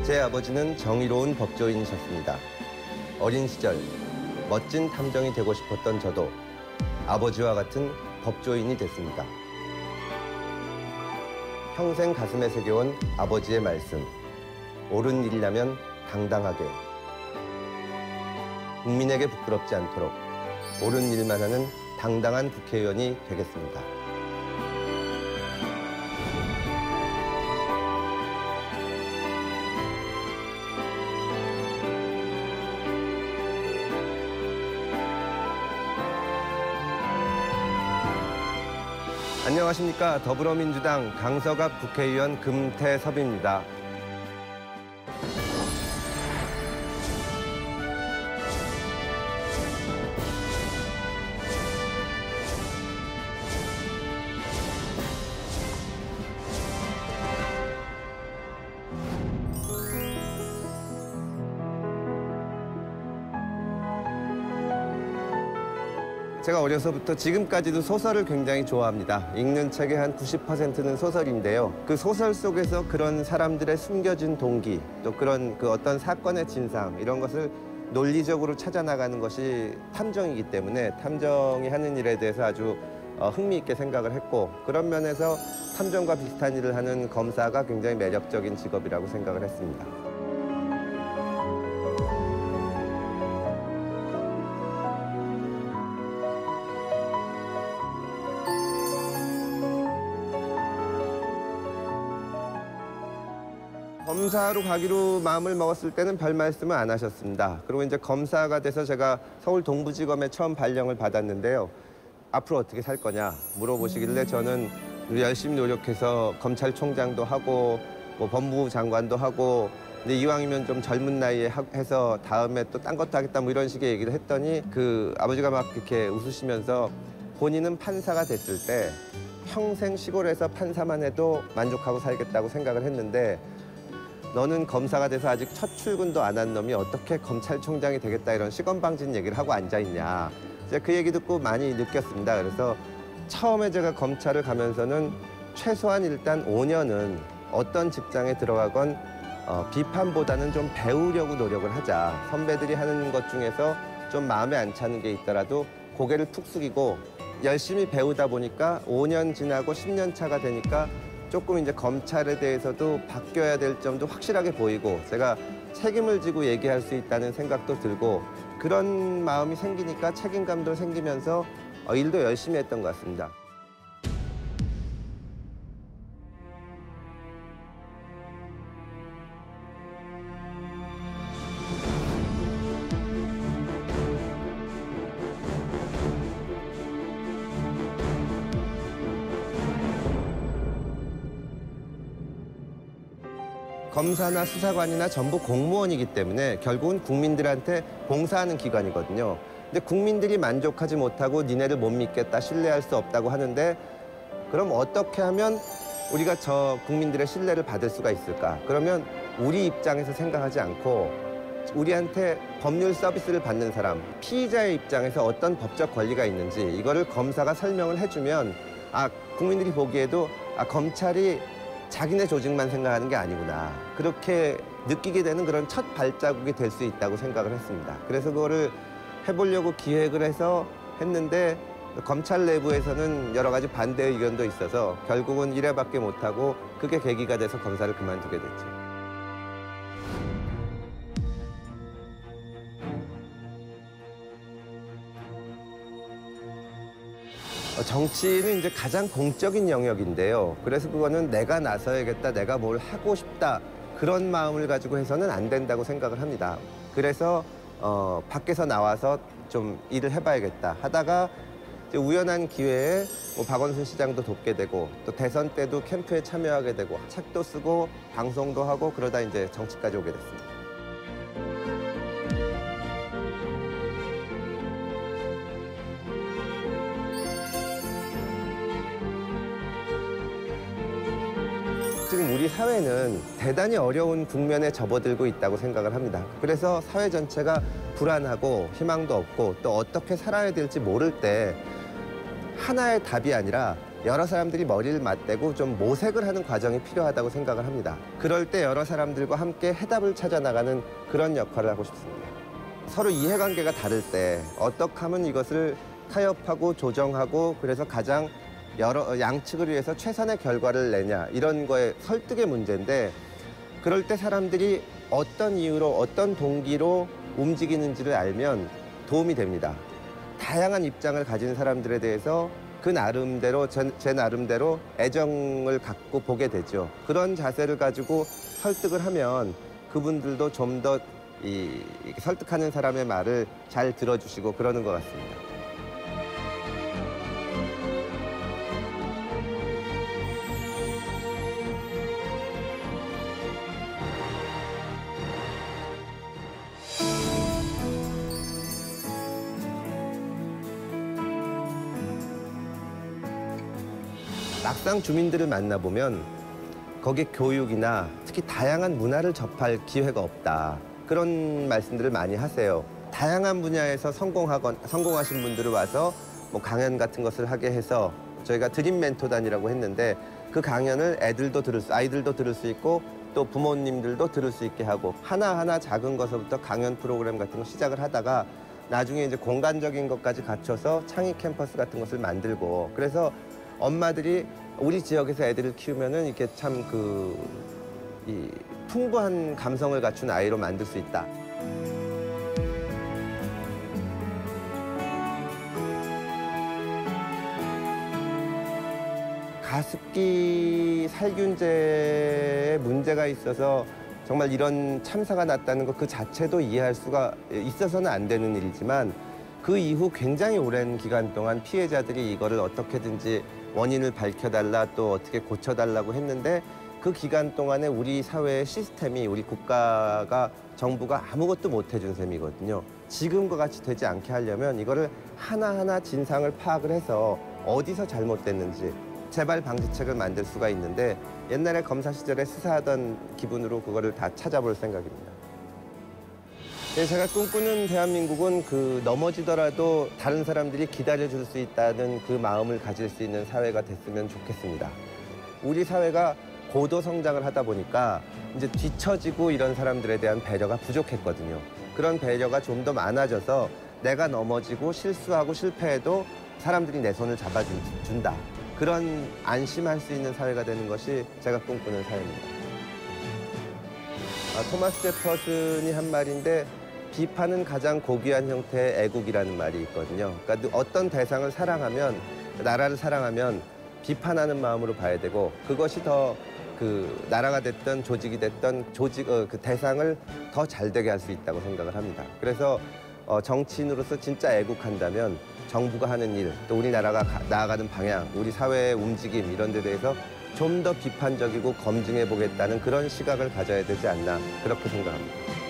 제 아버지는 정의로운 법조인이셨습니다. 어린 시절 멋진 탐정이 되고 싶었던 저도 아버지와 같은 법조인이 됐습니다. 평생 가슴에 새겨온 아버지의 말씀. 옳은 일이라면 당당하게. 국민에게 부끄럽지 않도록 옳은 일만 하는 당당한 국회의원이 되겠습니다. 안녕하십니까. 더불어민주당 강서갑 국회의원 금태섭입니다. 제가 어려서부터 지금까지도 소설을 굉장히 좋아합니다. 읽는 책의 한 90%는 소설인데요. 그 소설 속에서 그런 사람들의 숨겨진 동기, 또 그런 그 어떤 사건의 진상, 이런 것을 논리적으로 찾아나가는 것이 탐정이기 때문에 탐정이 하는 일에 대해서 아주 흥미 있게 생각을 했고, 그런 면에서 탐정과 비슷한 일을 하는 검사가 굉장히 매력적인 직업이라고 생각을 했습니다. 검사로 가기로 마음을 먹었을 때는 별 말씀을 안 하셨습니다. 그리고 이제 검사가 돼서 제가 서울 동부지검에 처음 발령을 받았는데요. 앞으로 어떻게 살 거냐 물어보시길래 저는 열심히 노력해서 검찰총장도 하고 뭐 법무부 장관도 하고, 근데 이왕이면 좀 젊은 나이에 해서 다음에 또 딴 것도 하겠다 뭐 이런 식의 얘기를 했더니 그 아버지가 막 이렇게 웃으시면서 본인은 판사가 됐을 때 평생 시골에서 판사만 해도 만족하고 살겠다고 생각을 했는데, 너는 검사가 돼서 아직 첫 출근도 안 한 놈이 어떻게 검찰총장이 되겠다 이런 시건방진 얘기를 하고 앉아있냐. 이제 그 얘기 듣고 많이 느꼈습니다. 그래서 처음에 제가 검찰을 가면서는 최소한 일단 5년은 어떤 직장에 들어가건 비판보다는 좀 배우려고 노력을 하자. 선배들이 하는 것 중에서 좀 마음에 안 차는 게 있더라도 고개를 툭 숙이고 열심히 배우다 보니까 5년 지나고 10년 차가 되니까 조금 이제 검찰에 대해서도 바뀌어야 될 점도 확실하게 보이고, 제가 책임을 지고 얘기할 수 있다는 생각도 들고, 그런 마음이 생기니까 책임감도 생기면서 일도 열심히 했던 것 같습니다. 검사나 수사관이나 전부 공무원이기 때문에 결국은 국민들한테 봉사하는 기관이거든요. 근데 국민들이 만족하지 못하고 니네를 못 믿겠다, 신뢰할 수 없다고 하는데, 그럼 어떻게 하면 우리가 저 국민들의 신뢰를 받을 수가 있을까? 그러면 우리 입장에서 생각하지 않고 우리한테 법률 서비스를 받는 사람, 피의자의 입장에서 어떤 법적 권리가 있는지 이거를 검사가 설명을 해주면 국민들이 보기에도 검찰이 자기네 조직만 생각하는 게 아니구나, 그렇게 느끼게 되는 그런 첫 발자국이 될 수 있다고 생각을 했습니다. 그래서 그거를 해보려고 기획을 해서 했는데 검찰 내부에서는 여러 가지 반대 의견도 있어서 결국은 1회밖에 못하고 그게 계기가 돼서 검사를 그만두게 됐죠. 정치는 이제 가장 공적인 영역인데요. 그래서 그거는 내가 나서야겠다, 내가 뭘 하고 싶다, 그런 마음을 가지고 해서는 안 된다고 생각을 합니다. 그래서 밖에서 나와서 좀 일을 해봐야겠다 하다가 이제 우연한 기회에 박원순 시장도 돕게 되고, 또 대선 때도 캠프에 참여하게 되고, 책도 쓰고 방송도 하고, 그러다 이제 정치까지 오게 됐습니다. 지금 우리 사회는 대단히 어려운 국면에 접어들고 있다고 생각을 합니다. 그래서 사회 전체가 불안하고 희망도 없고 또 어떻게 살아야 될지 모를 때 하나의 답이 아니라 여러 사람들이 머리를 맞대고 좀 모색을 하는 과정이 필요하다고 생각을 합니다. 그럴 때 여러 사람들과 함께 해답을 찾아 나가는 그런 역할을 하고 싶습니다. 서로 이해관계가 다를 때 어떻게 하면 이것을 타협하고 조정하고 그래서 가장 여러 양측을 위해서 최선의 결과를 내냐 이런 거에 설득의 문제인데 그럴 때 사람들이 어떤 이유로 어떤 동기로 움직이는지를 알면 도움이 됩니다. 다양한 입장을 가진 사람들에 대해서 그 나름대로 제 나름대로 애정을 갖고 보게 되죠. 그런 자세를 가지고 설득을 하면 그분들도 좀 더 설득하는 사람의 말을 잘 들어주시고 그러는 것 같습니다. 막상 주민들을 만나보면 거기에 교육이나 특히 다양한 문화를 접할 기회가 없다. 그런 말씀들을 많이 하세요. 다양한 분야에서 성공하신 분들을 와서 뭐 강연 같은 것을 하게 해서 저희가 드림 멘토단이라고 했는데 그 강연을 아이들도 들을 수 있고 또 부모님들도 들을 수 있게 하고 하나하나 작은 것부터 강연 프로그램 같은 거 시작을 하다가 나중에 이제 공간적인 것까지 갖춰서 창의 캠퍼스 같은 것을 만들고 그래서 엄마들이 우리 지역에서 애들을 키우면은 이렇게 참 풍부한 감성을 갖춘 아이로 만들 수 있다. 가습기 살균제에 문제가 있어서 정말 이런 참사가 났다는 것 그 자체도 이해할 수가 있어서는 안 되는 일이지만 그 이후 굉장히 오랜 기간 동안 피해자들이 이거를 어떻게든지 원인을 밝혀달라 또 어떻게 고쳐달라고 했는데 그 기간 동안에 우리 사회의 시스템이 우리 국가가 정부가 아무것도 못 해준 셈이거든요. 지금과 같이 되지 않게 하려면 이거를 하나하나 진상을 파악을 해서 어디서 잘못됐는지 재발 방지책을 만들 수가 있는데 옛날에 검사 시절에 수사하던 기분으로 그거를 다 찾아볼 생각입니다. 제가 꿈꾸는 대한민국은 넘어지더라도 다른 사람들이 기다려줄 수 있다는 그 마음을 가질 수 있는 사회가 됐으면 좋겠습니다. 우리 사회가 고도 성장을 하다 보니까 이제 뒤처지고 이런 사람들에 대한 배려가 부족했거든요. 그런 배려가 좀 더 많아져서 내가 넘어지고 실수하고 실패해도 사람들이 내 손을 잡아준다. 그런 안심할 수 있는 사회가 되는 것이 제가 꿈꾸는 사회입니다. 토마스 제퍼슨이 한 말인데 비판은 가장 고귀한 형태의 애국이라는 말이 있거든요. 그러니까 어떤 대상을 사랑하면, 나라를 사랑하면 비판하는 마음으로 봐야 되고 그것이 더 나라가 됐든 조직이 됐든 그 대상을 더 잘 되게 할 수 있다고 생각을 합니다. 그래서 정치인으로서 진짜 애국한다면 정부가 하는 일, 또 우리나라가 나아가는 방향, 우리 사회의 움직임 이런 데 대해서 좀 더 비판적이고 검증해 보겠다는 그런 시각을 가져야 되지 않나 그렇게 생각합니다.